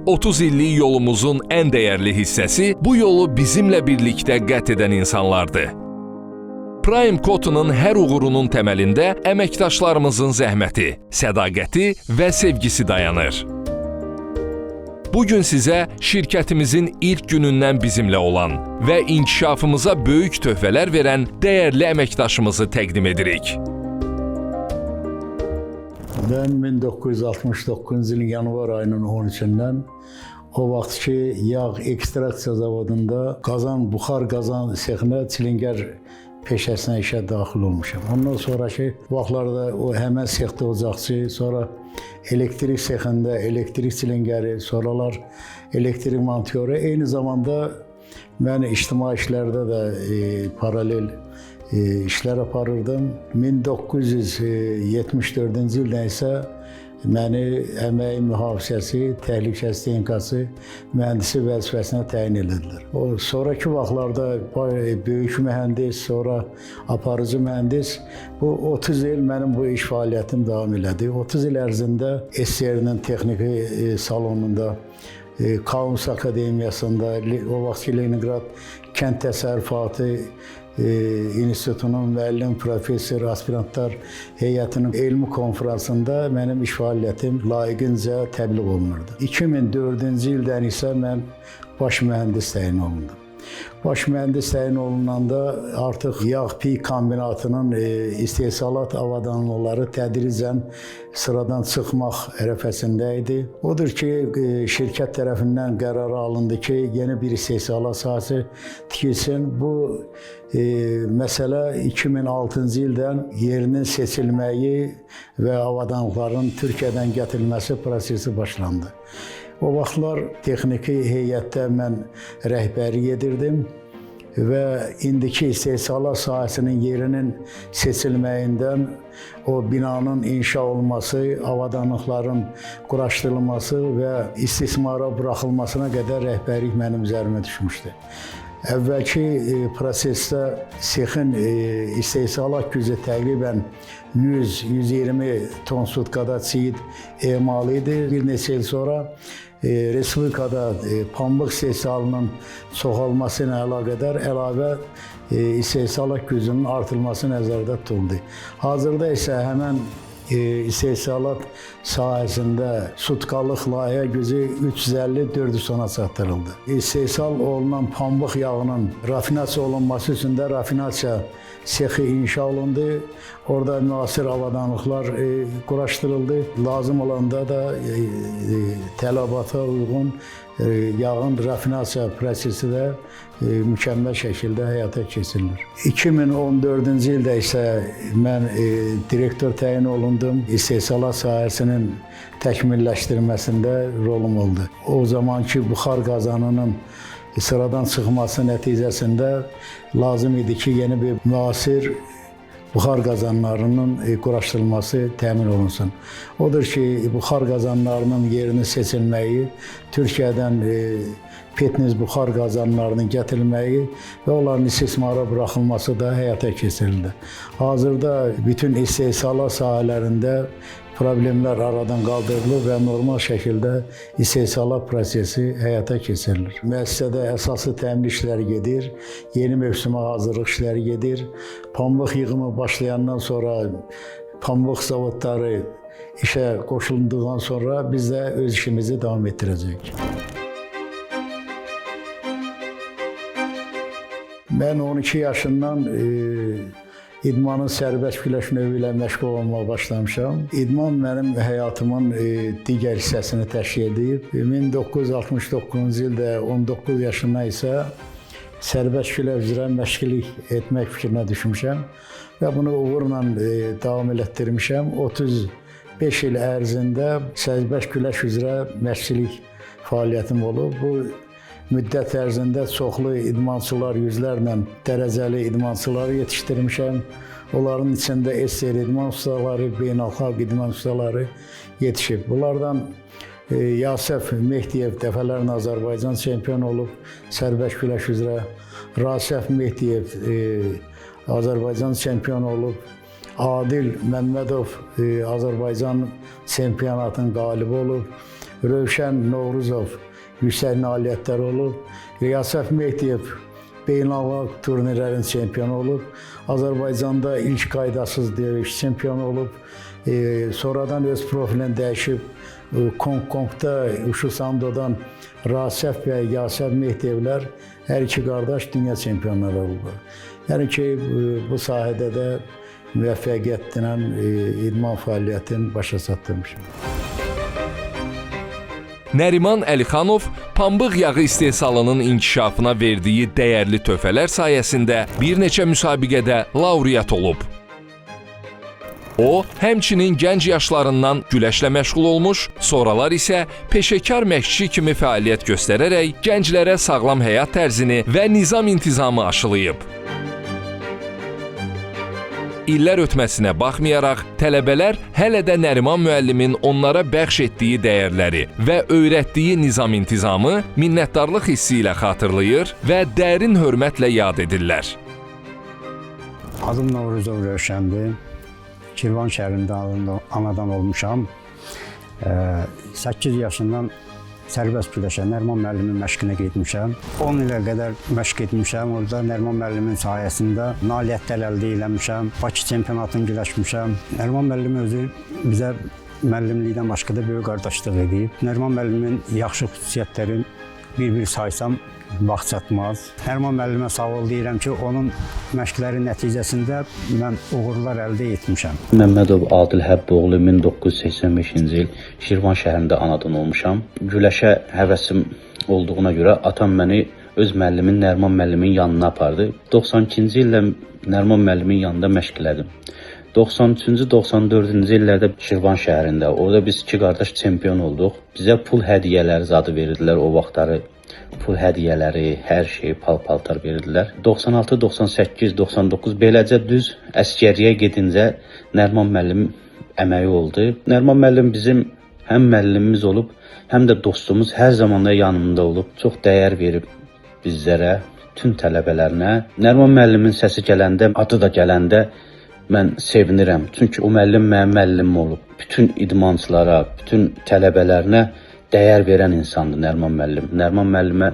30 illik yolumuzun ən dəyərli hissəsi bu yolu bizimlə birlikdə qət edən insanlardır. Prime Cotton'un hər uğurunun təməlində əməkdaşlarımızın zəhməti, sədaqəti və sevgisi dayanır. Bugün sizə şirkətimizin ilk günündən bizimlə olan və inkişafımıza böyük töhfələr verən dəyərli əməkdaşımızı təqdim edirik. Ben 1969 yılın yanvar ayının 13'ünden o vaxtki yağ ekstraksiya zavodunda buxar qazan sexinə çilinger peşəsinə işə daxil olmuşam. Ondan sonraki vaxtlarda o həmən sexdə ocaqçı, sonra elektrik sexində elektrik çilingeri, sonralar elektrik montöru. Eyni zamanda mən ictimai işlərdə də paralel işlər aparırdım. 1974-cü ildən isə məni əmək mühafizəsi, təhlükəsizlik texnikası mühəndisi vəzifəsinə təyin edildilər. O sonraki vaxtlarda böyük mühəndis, sonra aparıcı mühəndis, bu 30 il mənim bu iş fəaliyyətim davam elədi. 30 il ərzində SSR-nin texniki salonunda, Kaunas Akademiyasında, o vaxtki Leningrad Kənd Təsərrüfatı İnstitutunun müəllim, professor, aspirantlar heyətinin elmi konferansında mənim iş fəaliyyətim layiqincə təbliğ olunurdu. 2004-cü ildən isə mən baş mühəndis təyin olundum. Baş mühəndis təyin olunanda artıq yağ pik kombinatının istehsalat avadanlıqları tədricən sıradan çıxmaq ərəfəsində idi. Odur ki, şirkət tərəfindən qərar alındı ki, yeni bir istehsalat sahəsi tikilsin. Bu məsələ 2006-cı ildən yerinin seçilməyi və avadanlıqların Türkiyədən gətirilməsi prosesi başlandı. O vaxtlar texniki heyətdə mən rəhbərlik edirdim və indiki istehsalat sahəsinin yerinin seçilməyindən o binanın inşa olması, avadanlıqların quraşdırılması və istismara buraxılmasına qədər rəhbərlik mənim üzərimə düşmüşdü. Əvvəlki prosesdə sexin istehsalat gücü təqribən 100-120 ton sutkada çiyid emalı idi. Bir neçə il sonra Respublikada pambıq istehsalının çoxalması ilə əlaqədar əlavə istehsalat gücünün artırılması nəzərdə tutuldu. Hazırda isə həmən istehsalat sahəsində sutkalıq layihə gücü 350-400 tona çatdırıldı. İstehsal olunan pambıq yağının rafinasiya olunması üçün də rafinasiya sexi inşa olundu. Orada müasir avadanlıqlar quraşdırıldı. Lazım olanda da tələbata uyğun yağın rafinasiya prosesi də mükəmməl şəkildə həyata keçirilir. 2014-cü ildə isə mən direktor təyin olundum. İstehsalat sahəsinin təkmilləşdirməsində rolum oldu. O zamanki buxar qazanının sıradan çıxması nəticəsində lazım idi ki, yeni bir müasir buxar qazanlarının quraşdırılması təmin olunsun. Odur ki, buxar qazanlarının yerinin seçilməyi, Türkiyədən petniz buxar qazanlarının gətirilməyi və onların istismara buraxılması da həyata keçirildi. Hazırda bütün istehsalat sahələrində problemlər aradan qaldırılır və normal şəkildə istehsalat prosesi həyata keçirilir. Müəssisədə əsaslı təmin işləri gedir, yeni mövsümə hazırlıq işləri gedir. Pambıq yığımı başlayandan sonra pambıq zavodları işə qoşulunduqdan sonra biz də öz işimizi davam etdirəcəyik. Mən 12 yaşından İdmanın sərbəst güləş növü ilə məşğul olmağa başlamışam. İdman mənim həyatımın digər hissəsini təşkil edib. 1969-cu ildə 19 yaşından isə sərbəst güləş üzrə məşqçilik etmək fikrinə düşmüşəm və bunu uğurla davam elətdirmişəm. 35 il ərzində sərbəst güləş üzrə məşqçilik fəaliyyətim olub. Bu müddət ərzində çoxlu idmançılar, yüzlərlə dərəcəli idmançıları yetişdirmişəm. Onların içində SSR idman ustaları, beynəlxalq idman ustaları yetişib. Bunlardan Yasef Mehdiyev dəfələrlə Azərbaycan çempionu olub, sərbəst güləş üzrə. Rasef Mehdiyev Azərbaycan çempionu olub. Adil Məmmədov Azərbaycan çempionatının qalibi olub. Rövşən Novruzov yüksək nailiyyətlər olub. Riyasət Mehdiyev beynəlxalq turnirlərin çempionu olub. Azərbaycanda ilk qaydasız döyüş çempionu olub. Sonradan öz profilini dəyişib Kongda, Uşu Sandodan Rasef və Yasef Mehdiyevlər hər iki qardaş dünya çempionları oldu. Yəni ki, bu sahədə də müvəffəqiyyətlə idman fəaliyyətini başa çatdırmışam. Nəriman Əlixanov pambıq yağı istehsalının inkişafına verdiyi dəyərli töhfələr sayəsində bir neçə müsabiqədə laureat olub. O, həmçinin gənc yaşlarından güləşlə məşğul olmuş, sonralar isə peşəkar məşqçi kimi fəaliyyət göstərərək gənclərə sağlam həyat tərzini və nizam-intizamı aşılayıb. İllər ötməsinə baxmayaraq, tələbələr hələ də Nəriman müəllimin onlara bəxş etdiyi dəyərləri və öyrətdiyi nizam-intizamı minnətdarlıq hissi ilə xatırlayır və dərin hörmətlə yad edirlər. Adım Novruzov Rövşəndir. Şirvan şəhərində anadan olmuşam. 8 yaşından sərbəst güləşə Nəriman müəllimin məşqinə getmişəm. 10 ilə qədər məşq etmişəm. Orada Nəriman müəllimin sayəsində nailiyyətlər əldə eləmişəm. Bakı çempionatını güləşmişəm. Nəriman müəllim özü bizə müəllimlikdən başqa da böyük qardaşlıq edib. Nəriman müəllimin yaxşı xüsusiyyətləri bir-bir saysam vaxt çatmaz. Nəriman müəllimə sağ ol deyirəm ki, onun məşqləri nəticəsində mən uğurlar əldə etmişəm. Məmmədov Adil Həbboğlu 1985-ci il Şirvan şəhərində anadan olmuşam. Güləşə həvəsim olduğuna görə atam məni öz müəllimin Nəriman müəllimin yanına apardı. 92-ci ildə Nəriman müəllimin yanında məşq elədim. 93-cü, 94-cü illərdə Şirvan şəhərində, orada biz iki qardaş çempion olduq. Bizə pul hədiyyələri zadı verirdilər o vaxtları. Pul hədiyyələri, hər şey, pal-paltar verirdilər. 96, 98, 99 beləcə düz əskəriyə gedincə Nəriman müəllim əməyi oldu. Nəriman müəllim bizim həm müəllimimiz olub, həm də dostumuz, hər zaman da yanımda olub. Çox dəyər verib bizlərə, bütün tələbələrinə. Nəriman müəllimin səsi gələndə, adı da gələndə mən sevinirəm. Çünki o müəllim mənim müəllimim olub. Bütün idmançılara, bütün tələbələrinə dəyər verən insandır Nəriman müəllim. Nəriman müəllimə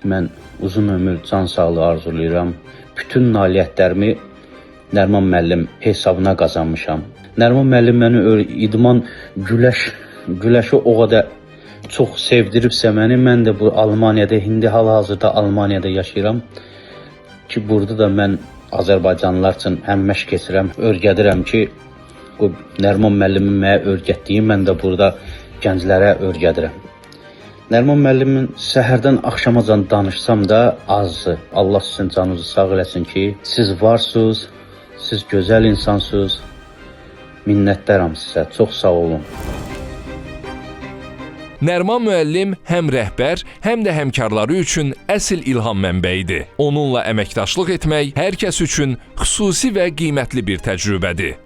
mən uzun ömür, can sağlığı arzulayıram. Bütün nailiyyətlərimi Nəriman müəllim hesabına qazanmışam. Nəriman müəllim məni idman, güləşi o qədər çox sevdiribsə məni, mən də bu Almaniyada, indi hal-hazırda Almaniyada yaşayıram ki, burada da mən Azərbaycanlılar üçün həm məşq keçirəm, öyrədirəm ki, bu Nəriman müəllimin mənə öyrətdiyi mən də burada gənclərə öyrədirəm. Nəriman müəllimin səhərdən axşamacan danışsam da azdır. Allah sizin canınızı sağ eləsin ki, siz varsınız, siz gözəl insansınız. Minnətdaram sizə, çox sağ olun. Nəriman müəllim həm rəhbər, həm də həmkarları üçün əsl ilham mənbəyidir. Onunla əməkdaşlıq etmək hər kəs üçün xüsusi və qiymətli bir təcrübədir.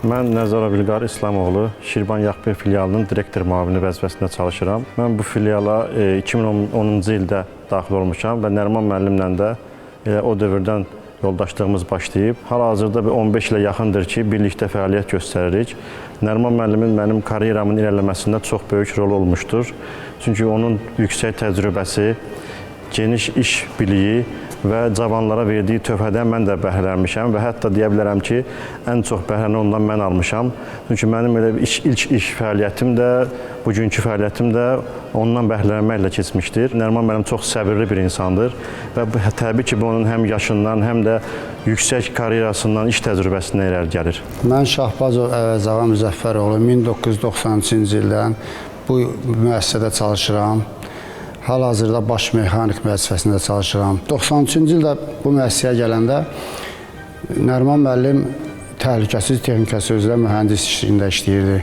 Mən Nəzarov İlqar İslamoğlu, Şirvan Yağ-1 filialının direktor müavini vəzifəsində çalışıram. Mən bu filiala 2010-cu ildə daxil olmuşam və Nəriman müəllimlə də o dövrdən yoldaşlığımız başlayıb. Hal-hazırda 15 ilə yaxındır ki, birlikdə fəaliyyət göstəririk. Nəriman müəllimin mənim karyeramın irəliləməsində çox böyük rol olmuşdur. Çünki onun yüksək təcrübəsi, geniş iş biliyi və cavanlara verdiyi töhfədən mən də bəhrələnmişəm və hətta deyə bilərəm ki, ən çox bəhrəni ondan mən almışam. Çünki mənim elə ilk iş fəaliyyətim də, bugünkü fəaliyyətim də ondan bəhrələnməklə keçmişdir. Nəriman müəllim çox səbirli bir insandır və təbii ki, bu onun həm yaşından, həm də yüksək karyerasından, iş təcrübəsindən irəli gəlir. Mən Şahbazov Əvəzava Müzəffəroğlu 1993-cü ildən bu müəssisədə çalışıram. Hal-hazırda baş mexanik vəzifəsində çalışıram. 93-cü ildə bu müəssisəyə gələndə Nəriman müəllim təhlükəsiz texnika üzrə mühəndis işində işləyirdi.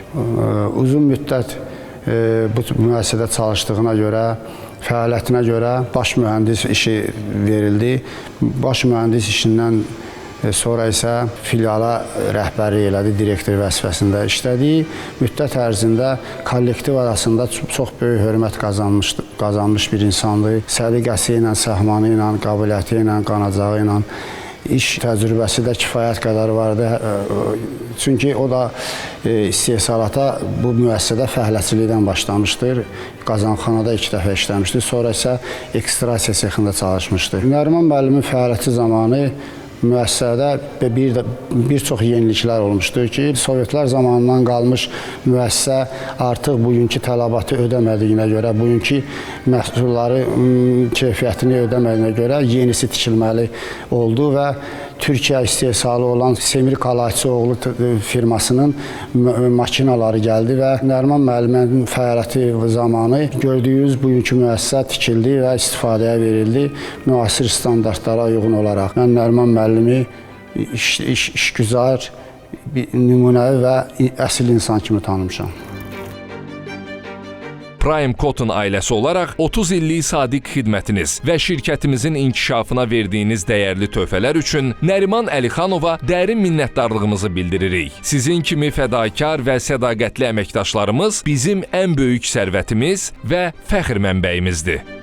Uzun müddət bu müəssisədə çalışdığına görə, fəaliyyətinə görə baş mühəndis işi verildi. Baş mühəndis işindən sonra isə filiala rəhbərlik elədi, direktor vəzifəsində işlədi. Müddət ərzində kollektiv arasında çox böyük hörmət qazanmış bir insandır. Səliqəsi ilə, səhmanı ilə, qabiliyyəti ilə, qanacağı ilə iş təcrübəsi də kifayət qədər vardı. Çünki o da istehsalata bu müəssisədə fəhləçilikdən başlamışdır. Qazanxanada 2 dəfə işləmişdi, sonra isə ekstrasiya sexində çalışmışdı. Nəriman müəllimin fəaliyyəti zamanı müəssisədə bir çox yeniliklər olmuşdur ki, Sovetlər zamanından qalmış müəssisə artıq bugünkü tələbatı ödəmədiyinə görə, bugünkü məhsulları keyfiyyətini ödəmədiyinə görə yenisi tikilməli oldu və Türkiyə istehsalı olan Semir Qalayçıoğlu firmasının makinaları gəldi və Nəriman müəllimin fəaliyyəti zamanı gördüyünüz bugünkü müəssisə tikildi və istifadəyə verildi müasir standartlara uyğun olaraq. Mən Nəriman müəllimi işgüzar, nümunəvi və əsl insan kimi tanımışam. Prime Cotton ailəsi olaraq 30 illik sadiq xidmətiniz və şirkətimizin inkişafına verdiyiniz dəyərli töhfələr üçün Nəriman Əlixanova dərin minnətdarlığımızı bildiririk. Sizin kimi fədakar və sədaqətli əməkdaşlarımız bizim ən böyük sərvətimiz və fəxr mənbəyimizdir.